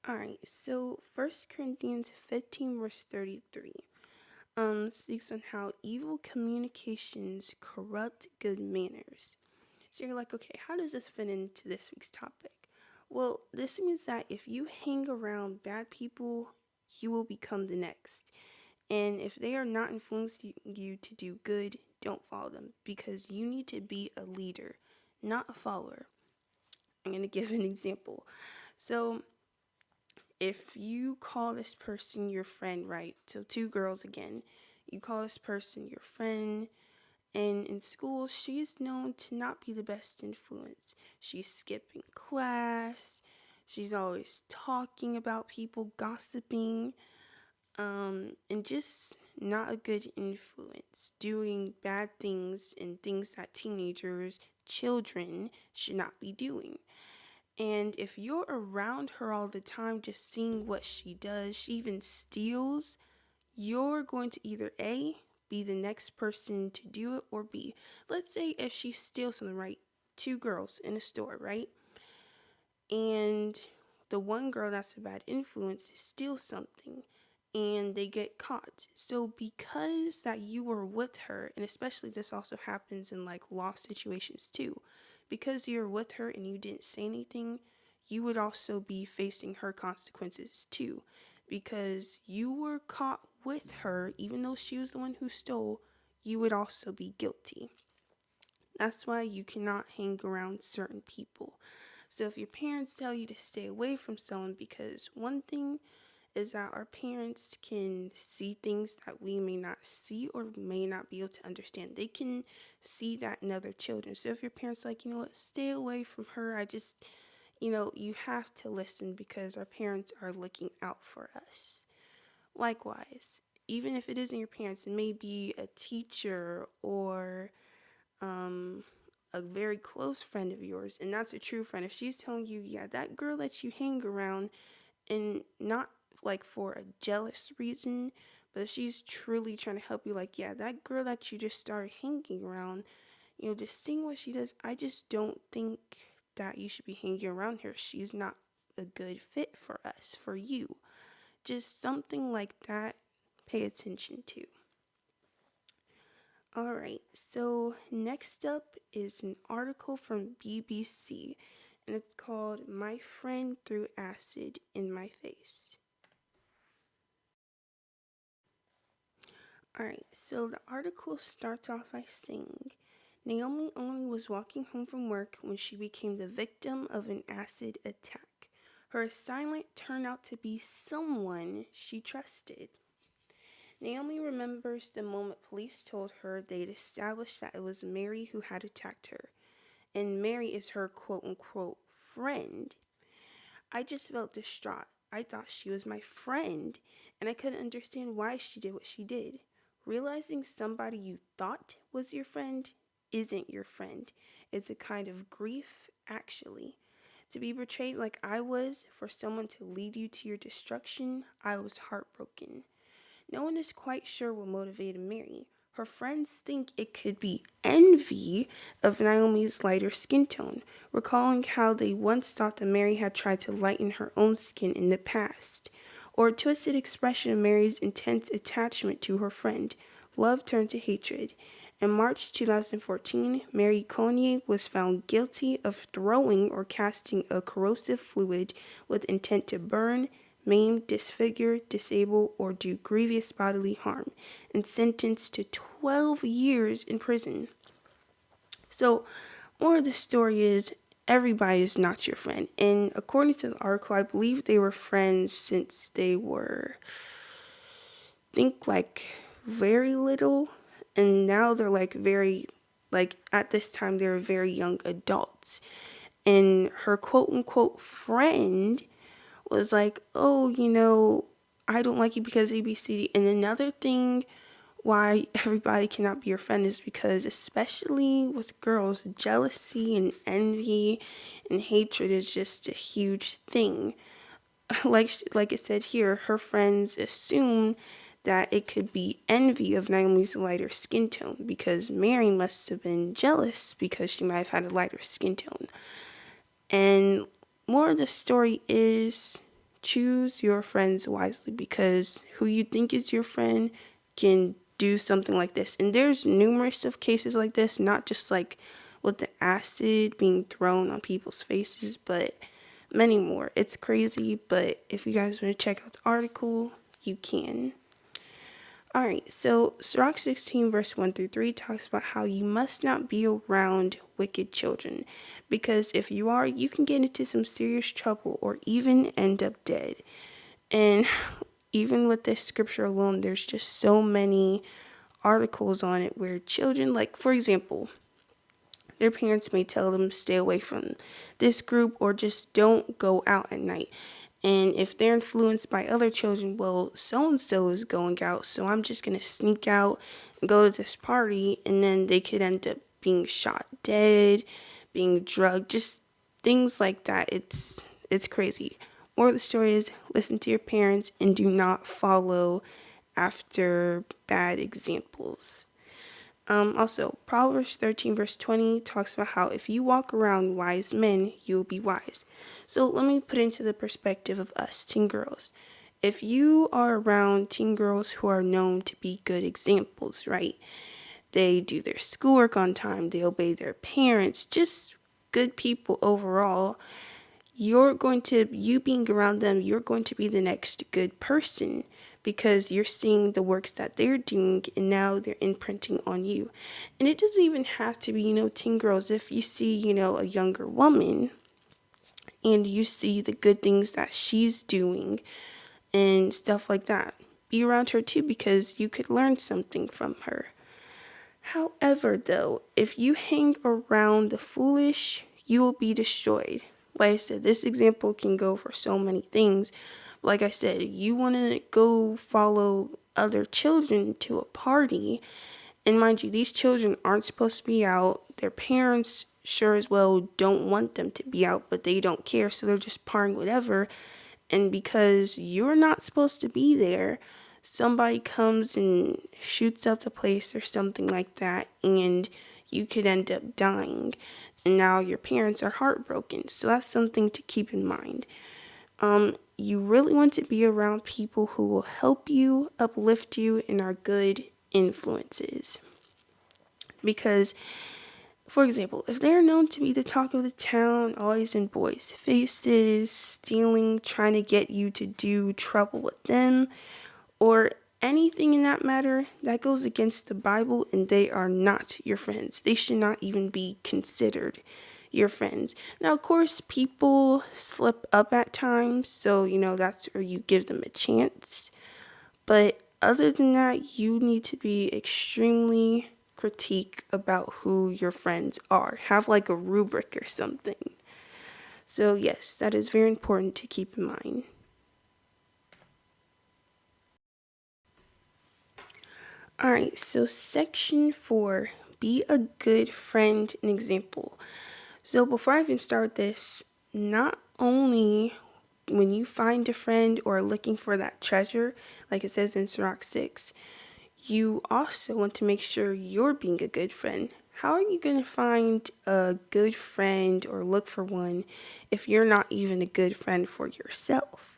Alright, so 1 Corinthians 15 verse 33 speaks on how evil communications corrupt good manners. So you're like, okay, how does this fit into this week's topic? Well, this means that if you hang around bad people, you will become the next. And if they are not influencing you to do good, don't follow them because you need to be a leader, not a follower. I'm going to give an example. So, if you call this person your friend, right? So, two girls again, you call this person your friend, and in school, she's known to not be the best influence. She's skipping class, she's always talking about people, gossiping, and just not a good influence, doing bad things and things that teenagers, children should not be doing. And if you're around her all the time, just seeing what she does, she even steals, you're going to either A, be the next person to do it, or B, let's say if she steals something, right? Two girls in a store, right? And the one girl that's a bad influence steals something and they get caught. So because that you were with her, and especially this also happens in like law situations too, because you're with her and you didn't say anything, you would also be facing her consequences too, because you were caught with her even though she was the one who stole, you would also be guilty. That's why you cannot hang around certain people. So if your parents tell you to stay away from someone, because one thing is that our parents can see things that we may not see or may not be able to understand. They can see that in other children. So if your parents are like, you know what, stay away from her, you have to listen because our parents are looking out for us. Likewise, even if it isn't your parents, it may be a teacher or um, a very close friend of yours, and that's a true friend. If she's telling you, yeah, that girl that you hang around, and not like for a jealous reason, but if she's truly trying to help you, like, yeah, that girl that you just started hanging around, just seeing what she does, I just don't think that you should be hanging around her. She's not a good fit for us, for you. Just something like that, pay attention to. Alright, so next up is an article from BBC, and it's called My Friend Threw Acid in My Face. Alright, so the article starts off by saying Naomi only was walking home from work when she became the victim of an acid attack. Her assailant turned out to be someone she trusted. Naomi remembers the moment police told her they'd established that it was Mary who had attacked her, and Mary is her quote-unquote friend. I just felt distraught. I thought she was my friend, and I couldn't understand why she did what she did. Realizing somebody you thought was your friend isn't your friend. It's a kind of grief, actually. To be betrayed like I was, for someone to lead you to your destruction, I was heartbroken. No one is quite sure what motivated Mary. Her friends think it could be envy of Naomi's lighter skin tone, recalling how they once thought that Mary had tried to lighten her own skin in the past, or a twisted expression of Mary's intense attachment to her friend. Love turned to hatred. In March 2014, Mary Conier was found guilty of throwing or casting a corrosive fluid with intent to burn, maim, disfigure, disable, or do grievous bodily harm, and sentenced to 12 years in prison. So, more of the story is everybody is not your friend. And according to the article, I believe they were friends since they were, I think, like very little. And now they're at this time, they're very young adults. And her quote unquote friend was like, oh, I don't like you because ABCD. And another thing why everybody cannot be your friend is because, especially with girls, jealousy and envy and hatred is just a huge thing. Like it said here, her friends assume that it could be envy of Naomi's lighter skin tone because Mary must have been jealous because she might have had a lighter skin tone. And more of the story is choose your friends wisely, because who you think is your friend can do something like this. And there's numerous of cases like this, not just like with the acid being thrown on people's faces, but many more. It's crazy, but if you guys want to check out the article, you can. Alright, so Sirach 16 verse 1 through 3 talks about how you must not be around wicked children, because if you are, you can get into some serious trouble or even end up dead. And even with this scripture alone, there's just so many articles on it where children, like for example, their parents may tell them stay away from this group or just don't go out at night. And if they're influenced by other children, well, so-and-so is going out, so I'm just going to sneak out and go to this party, and then they could end up being shot dead, being drugged, just things like that. It's crazy. More of the story is, listen to your parents and do not follow after bad examples. Also, Proverbs 13 verse 20 talks about how if you walk around wise men, you'll be wise. So let me put into the perspective of us, teen girls. If you are around teen girls who are known to be good examples, right? They do their schoolwork on time, they obey their parents, just good people overall. You being around them, you're going to be the next good person, because you're seeing the works that they're doing and now they're imprinting on you. And it doesn't even have to be, teen girls. If you see, a younger woman and you see the good things that she's doing and stuff like that, be around her too, because you could learn something from her. However, though, if you hang around the foolish, you will be destroyed. Like I said, this example can go for so many things. Like I said, you want to go follow other children to a party, and mind you, these children aren't supposed to be out. Their parents sure as well don't want them to be out, but they don't care, so they're just partying whatever. And because you're not supposed to be there, somebody comes and shoots up the place or something like that, and you could end up dying. And now your parents are heartbroken. So that's something to keep in mind. You really want to be around people who will help you, uplift you, and are good influences. Because, for example, if they're known to be the talk of the town, always in boys' faces, stealing, trying to get you to do trouble with them, or anything in that matter that goes against the Bible, and they are not your friends. They should not even be considered your friends. Now, of course, people slip up at times, so, that's where you give them a chance. But other than that, you need to be extremely critique about who your friends are. Have like a rubric or something. So yes, that is very important to keep in mind. Alright, so section 4, be a good friend and example. So before I even start this, not only when you find a friend or are looking for that treasure, like it says in Sirach 6, you also want to make sure you're being a good friend. How are you going to find a good friend or look for one if you're not even a good friend for yourself?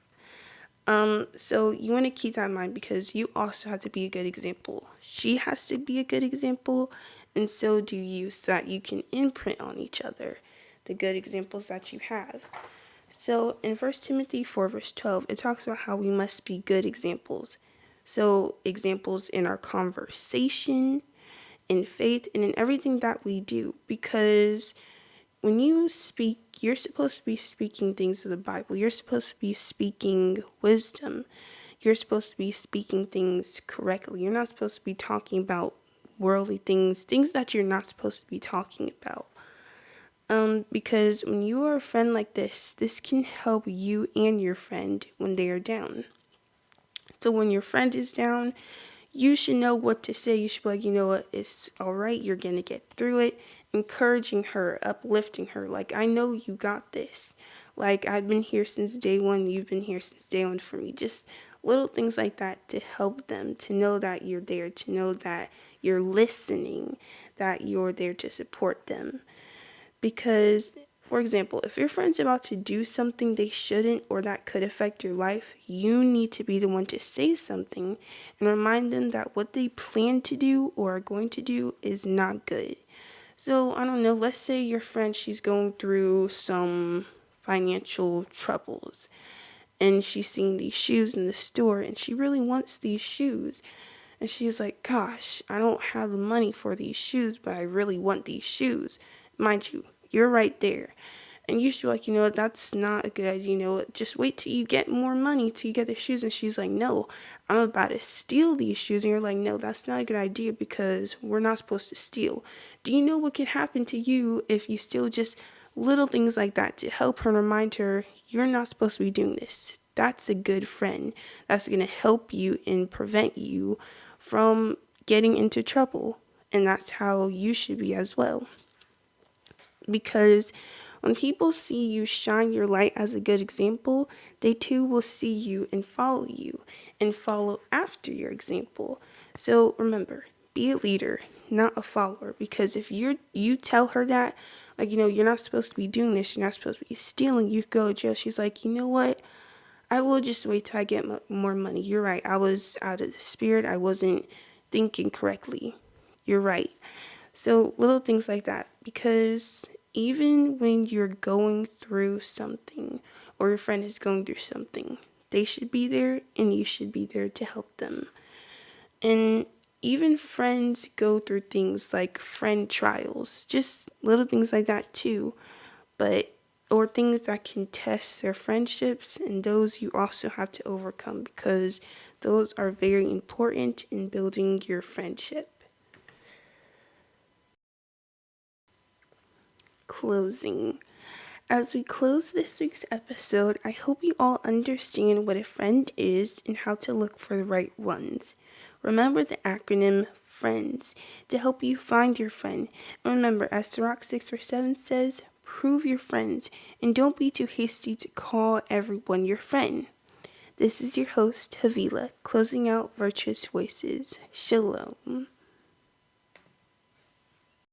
So you want to keep that in mind, because you also have to be a good example. She has to be a good example, and so do you, so that you can imprint on each other the good examples that you have. So in 1 Timothy 4 verse 12, it talks about how we must be good examples. So examples in our conversation, in faith, and in everything that we do, because when you speak, you're supposed to be speaking things of the Bible. You're supposed to be speaking wisdom. You're supposed to be speaking things correctly. You're not supposed to be talking about worldly things that you're not supposed to be talking about. Because when you are a friend like this can help you and your friend when they are down. So when your friend is down, you should know what to say. You should be like, you know what, it's all right. You're going to get through it. Encouraging her, uplifting her. Like, I know you got this. Like, I've been here since day one. You've been here since day one for me. Just little things like that to help them, to know that you're there, to know that you're listening, that you're there to support them. Because, For example, if your friend's about to do something they shouldn't or that could affect your life, you need to be the one to say something and remind them that what they plan to do or are going to do is not good. So, I don't know, let's say your friend, she's going through some financial troubles and she's seeing these shoes in the store and she really wants these shoes. And she's like, gosh, I don't have the money for these shoes, but I really want these shoes. Mind you, you're right there. And you should be like, that's not a good idea. Just wait till you get more money till you get the shoes. And she's like, no, I'm about to steal these shoes. And you're like, no, that's not a good idea because we're not supposed to steal. Do you know what could happen to you if you steal? Just little things like that to help her and remind her you're not supposed to be doing this. That's a good friend. That's going to help you and prevent you from getting into trouble. And that's how you should be as well. Because when people see you shine your light as a good example, they too will see you and follow after your example. So remember, be a leader, not a follower. Because if you tell her that, like, you're not supposed to be doing this, you're not supposed to be stealing, you go to jail. She's like, you know what? I will just wait till I get more money. You're right. I was out of the spirit. I wasn't thinking correctly. You're right. So little things like that, because even when you're going through something or your friend is going through something, they should be there and you should be there to help them. And even friends go through things like friend trials, just little things like that too, or things that can test their friendships, and those you also have to overcome because those are very important in building your friendship. Closing. As we close this week's episode, I hope you all understand what a friend is and how to look for the right ones. Remember the acronym FRIENDS to help you find your friend. And remember, as Sirach 6:7 says, prove your friends and don't be too hasty to call everyone your friend. This is your host, Havila, closing out Virtuous Voices. Shalom.